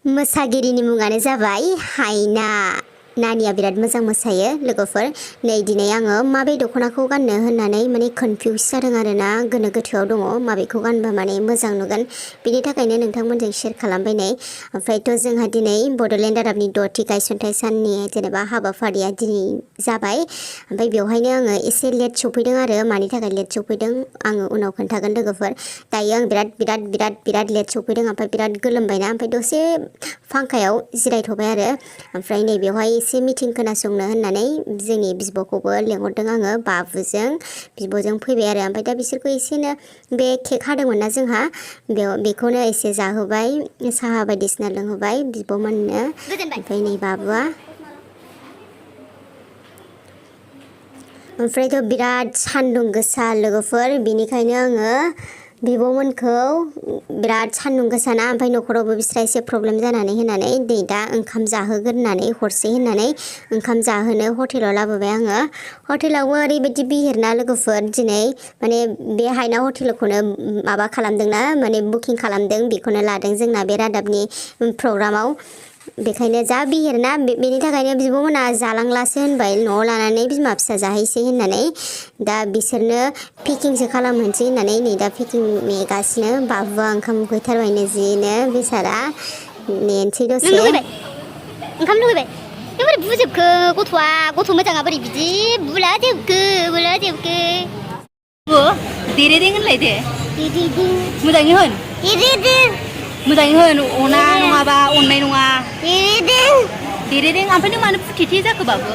मोसागिरिनि मुङानो जाबाय हायना। नानिया बिराद मोजां मोसायो लोगोफोर। नै दिनै आङो माबे दख'नाखौ गाननो होननानै माने कनफिउज जादों आरोना, गोनो गोथोआव दङ माबेखौ गानबा माने मोजां नुगोन। बिनि थाखायनो नोंथांमोनजों शेयार खालामबाय नै। ओमफ्रायथ' जोंहा दिनै बड'लेण्ड रादाबनि 10थि गायसनथाइ साननि जेनेबा हाबाफारिया दिनै जाबाय। ओमफ्राय बेवहायनो आङो एसे लेट सफैदों आरो मानि थाखाय लेट सफैदों आङो उनाव खोन्थागोन लोगोफोर। दायो आं बिराद लेट सफैदों, ओमफ्राय बिराद गोलोमबायना, ओमफ्राय दसे फांखायाव जिरायथ'बाय आरो। ओमफ्राय नै बेवहाय एसे मिटिं खोनासंनो होननानै जोंनि बिब'खौबो लेंहरदों आङो, बाबुजों बिब'जों फैबाय आरो। ओमफ्राय दा बिसोरखौ एसेनो बे केक हादोंमोन ना जोंहा, बेखौनो एसे जाहोबाय, साहा बायदिसिना लोंहोबाय बिब'मोननो। ओमफ्राय नै बाबुआ ओमफ्रायथ' बिराद सान्दुं गोसा लोगोफोर, बेनिखायनो आङो बिब'मोनखौ बिराद सान्दुं गोसाना, ओमफ्राय न'खरावबो बिस्रा एसे प्रब्लेम जानानै होननानै नै दा ओंखाम जाहोगोन होननानै हरसे होननानै ओंखाम जाहोनो हटेलाव लाबोबाय आङो। हटेलावबो ओरैबायदि बिहिरना लोगोफोर दिनै, माने बे हायना हटेलखौनो माबा खालामदोंना, माने बुकिं खालामदों, बेखौनो लादों जोंना बे रादाबनि प्रग्रामाव। बेखायनो जा बिहिरना, बेनि थाखायनो बिब'मोना जालांलासो होनबाय, न'आव लानानै बिमा फिसा जाहैसै होननानै। दा बिसोरनो पेकिंसो खालामहोनोसै होननानै नै दा पेकिं नेगासिनो। बाबुआ ओंखाम उखैथारबायनो जिनो बेसारा, नेनोसै दसे। ओंखाम लुगैबाय? नों बोरै बुजोबखो गथ'आ? गथ' मोजाङा बोरै बिदि बुलाजोबखो? देरेदें होनलायदो। देरेदें। मोजाङै होन। देरेदें। मोजाङै होन, अना नङाबा अननाय नङा। देरेदें। देरेदें। ओमफ्राय नों मानो फुथेथे जाखो बाबु?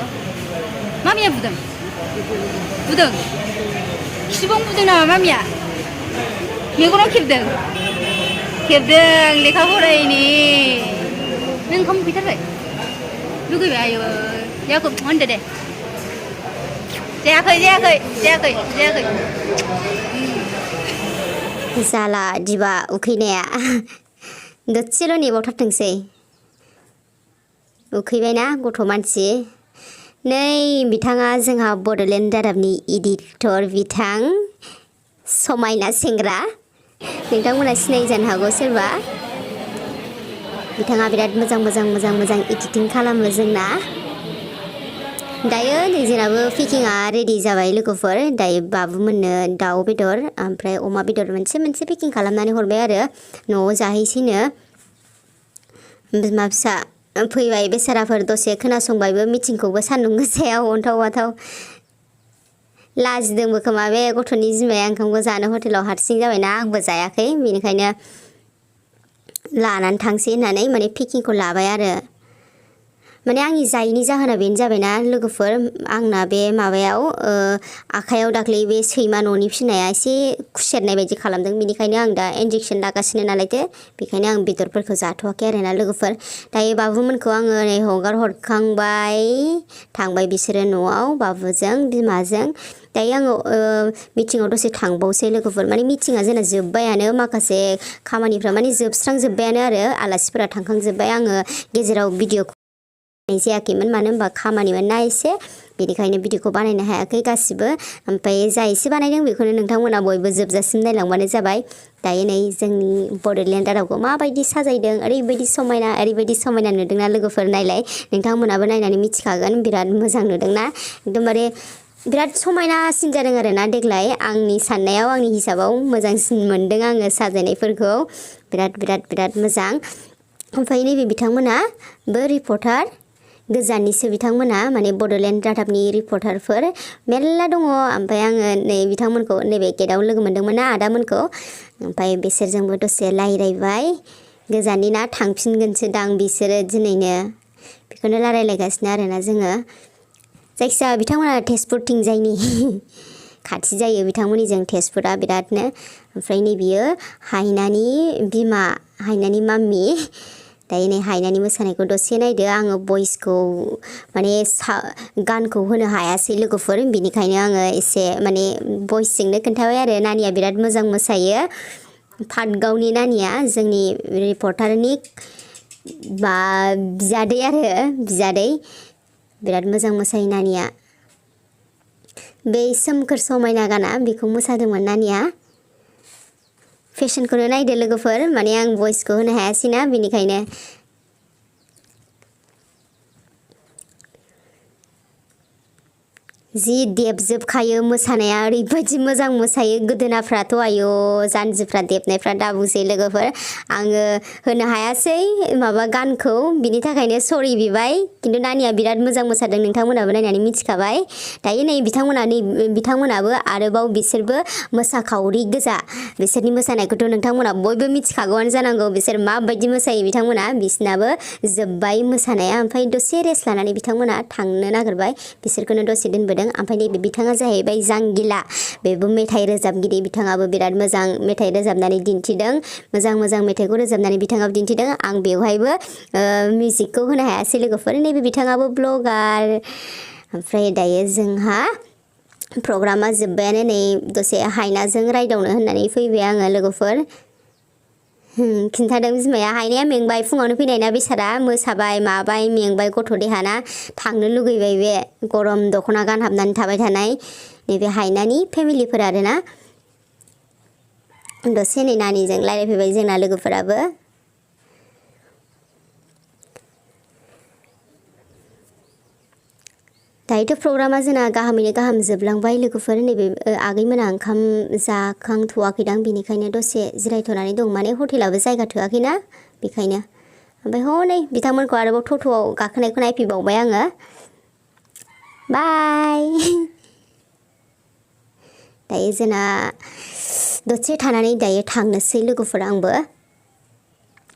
मामिया बुदों? बुदों? खिबुं बुदों नामा मामिया? मेगनाव खेबदों? खेबदों लेखा फरायिनि। नों ओंखाम उखैथारबाय? लुगैबाय? आयौ जायाखै होनदो दे। जायाखै। जाला दिबा उखैनाया। दसेल' नेबावथारथोंसै। उखैबायना गथ' मानसि। नै बिथाङा जोंहा बड'लेण्ड रादाबनि एडिटर बिथां समायना सेंग्रा। नोंथांमोना सिनाय जानो हागौ सोरबा। बिथाङा बिराद मोजां एडिटिं खालामो जोंना। दायो नै जोंनाबो पेकिंआ रेडि जाबाय लोगोफोर। दायो बाबुमोननो दाउ बेदर ओमफ्राय अमा बेदर मोनसे पेकिं खालामनानै हरबाय आरो, न'आव जाहैसैनो। बिमा फिसा फैबाय बेसाराफोर, दसे खोनासंबायबो मिटिंखौबो सान्दुं गोसायाव अन्थाव बाथाव। लाजिदोंबो खोमा बे गथ'नि बिमाया ओंखामखौ जानो हटेलाव हारसिं जाबायना, आंबो जायाखै, बेनिखायनो लानानै थांसै होननानै माने पेकिंखौ लाबाय आरो। माने आंनि जायैनि जाहोना बेनो जाबायना लोगोफोर, आंना बे माबायाव आखायाव दाख्लै बे सैमा न'नि फिसिनाया एसे खुसेरनाय बायदि खालामदों, बेनिखायनो आं दा इन्जेक्सन लागासिनो नालायथो, बेखायनो आं बेदरफोरखौ जाथ'वाखै आरोना लोगोफोर। दायो बाबुमोनखौ आङो नै हगार हरखांबाय, थांबाय बिसोरो न'आव बाबुजों बिमाजों। दायो आङो मिटिङाव दसे थांबावसै लोगोफोर। माने मिटिङा जोंना जोब्बायानो, माखासे खामानिफ्रा माने जोबस्रांजोब्बायानो आरो, आलासिफोरा थांखांजोब्बाय। आङो गेजेराव भिडिअखौ जायाखैमोन, मानो होनबा खामानिमोन ना एसे, बेनिखायनो भिडिअखौ बानायनो हायाखै गासिबो। ओमफ्राय जा एसे बानायदों बेखौनो नोंथांमोना बयबो जोबजासिम नायलांबानो जाबाय। दायो नै जोंनि बड'लेण्ड रादाबखौ माबायदि साजायदों, ओरैबायदि समायना नुदोंना लोगोफोर। नायलाय, नोंथांमोनाबो नायनानै मिथिखागोन, बिराद मोजां नुदोंना, एकदमबारे बिराद समायनासिन जादों आरोना देग्लाय। आंनि साननायाव, आंनि हिसाबाव मोजांसिन मोनदों आङो साजायनायफोरखौ, बिराद मोजां। ओमफ्राय नैबे बिथांमोनाबो रिपर्टार, गोजाननिसो बिथांमोना, माने बड'लेण्ड रादाबनि रिपर्टारफोर मेरला दङ। ओमफ्राय आङो नै बिथांमोनखौ नैबे गेटआव लोगो मोनदोंमोन ना आदामोनखौ, ओमफ्राय बिसोरजोंबो दसे रायज्लायबाय। गोजाननि ना, थांफिनगोनसो दां बिसोरो दिनैनो, बेखौनो रायलायगासिनो आरोना जोङो। जायखिजाया बिथांमोना तेजपुरथिंजायनि खाथि जायो बिथांमोननिजों तेजपुरा बिरादनो। ओमफ्राय नै बियो हायनानि बिमा, हायनानि माम्मि। दायो नै हायनानि मोसानायखौ दसे नायदो। आङो भइसखौ माने गानखौ होनो हायासै लोगोफोर, बेनिखायनो आङो एसे माने भइसजोंनो खोन्थाबाय आरो। नानिया बिराद मोजां मोसायो, पाटगावनि नानिया, जोंनि रिपर्टारनि बिजादै आरो, बिजादै बिराद मोजां मोसायो नानिया। बे सोमखोर समायना गाना बेखौ मोसादोंमोन नानिया। फेशनखौनो नायदो लोगोफोर, माने आं भइसखौ होनो हायासैना, बेनिखायनो जि देबजोबखायो मोसानाया ओरैबायदि मोजां मोसायो गोदोनाफ्राथ' आयौ जानजिफ्रा देबनायफ्रा दाबुसै लोगोफोर आङो होनो हायासै माबा गानखौ बिनि थाखायनो सरि बिबाय खिन्थु नानिया बिराद मोजां मोसादों नोंथांमोनाबो नायनानै मिथिखाबाय दायो नै बिथांमोनाबो आरोबाव बिसोरबो मोसाखावरि गोजा बिसोरनि मोसानायखौथ' नोंथांमोना बयबो मिथिखागौआनो जानांगौ बिसोर माबायदि मोसायो बिथांमोना बिसनाबो जोब्बाय मोसानाया ओमफ्राय दसे रेस्ट लानानै बिथांमोना थांनो नागिरबाय बिसोरखौनो दसे दोनबोदों ओमफ्राय नैबे बिथाङा जाहैबाय जांगिला बेबो मेथाइ रोजाबगिरि बिथाङाबो बिराद मोजां मेथाइ रोजाबनानै दिन्थिदों मोजां मेथाइखौ रोजाबनानै बिथाङाबो दिन्थिदों आं बेवहायबो मिउजिकखौ होनो हायासै लोगोफोर नैबे बिथाङाबो ब्लगार ओमफ्राय दायो जोंहा प्रग्रामा जोब्बायानो नै दसे हायनाजों रायदावनो होननानै फैबाय आङो लोगोफोर खिन्थादों बिमाया हायनाया मेंबाय फुङावनो फैनायना बेसारा मोसाबाय माबाय मेंबाय गथ' देहाना थांनो लुगैबाय बे गरम दख'ना गानहाबनानै थाबाय थानाय नैबे हायनानि फेमिलिफोर आरोना दसे नै नानिजों रायलायफैबाय जोंना लोगोफोराबो दायोथ' प्रग्रामा जोंना गाहामैनो गाहाम जोबलांबाय लोगोफोर नैबे आगैमोना ओंखाम जाखांथ'वाखैदां बेनिखायनो दसे जिरायथ'नानै दं माने हटेलाबो जायगा थोआखैना बेखायनो ओमफ्राय हनै बिथांमोनखौ आरोबाव टट'आव गाखोनायखौ नायफैबावबाय आङो बाय दायो जोंना दसे थानानै दायो थांनोसै लोगोफोर आंबो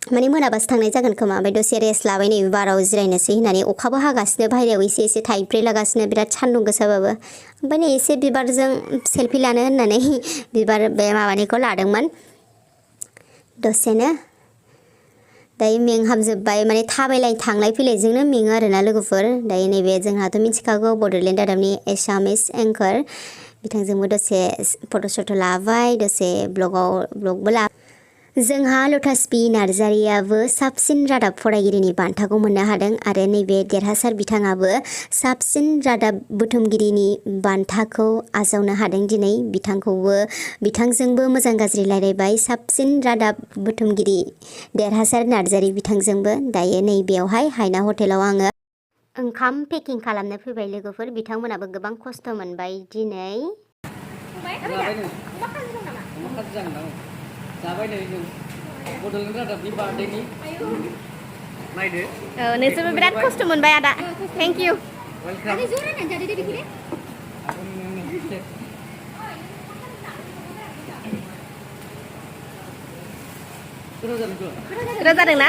माने मोनाबासो थांनाय जागोन खोमा ओमफ्राय दसे रेस्ट लाबाय नै बाराव जिरायनोसै होननानै अखाबो हागासिनो बाहेरायाव एसे थाइफ्रिलागासिनो बिराद सान्दुं गोसाबाबो ओमफ्राय नै एसे बिबारजों सेलफि लानो होननानै बिबार बे माबानिखौ लादोंमोन दसेनो दायो मेंहाबजोब्बाय माने थांलाय फैलायजोंनो मेङो आरोना लोगोफोर दायो नैबे जोंहाथ' मिथिखागौ बड'लेण्ड रादाबनि एसामिस एंकार बिथांजोंबो दसे फट' सट' लाबाय दसे ब्लगबो जोंहा लटास नार्जारियाबो साबसिन रादाब फरायगिरिनि बान्थाखौ मोननो हादों आरो नैबे देरहासार बिथाङाबो साबसिन रादाब बुथुमगिरिनि बान्थाखौ आजावनो हादों दिनै बिथांजोंबो मोजां गाज्रि रायलायबाय साबसिन रादाब बुथुमगिरि देरहासार नार्जारि बिथांजोंबो दायो नैबेयावहाय हायना हटेलाव आङो ओंखाम पेकिं खालामनो फैबाय लोगोफोर बिथांमोनाबो गोबां खस्थ' मोनबाय दिनै जाबाय नै जों बड'लेण्ड रादाबनि बार्डेनि नायदो नोंसोरबो बिराद खस्थ' मोनबाय आदा थेंक इउ वेलकाम रोजादों ना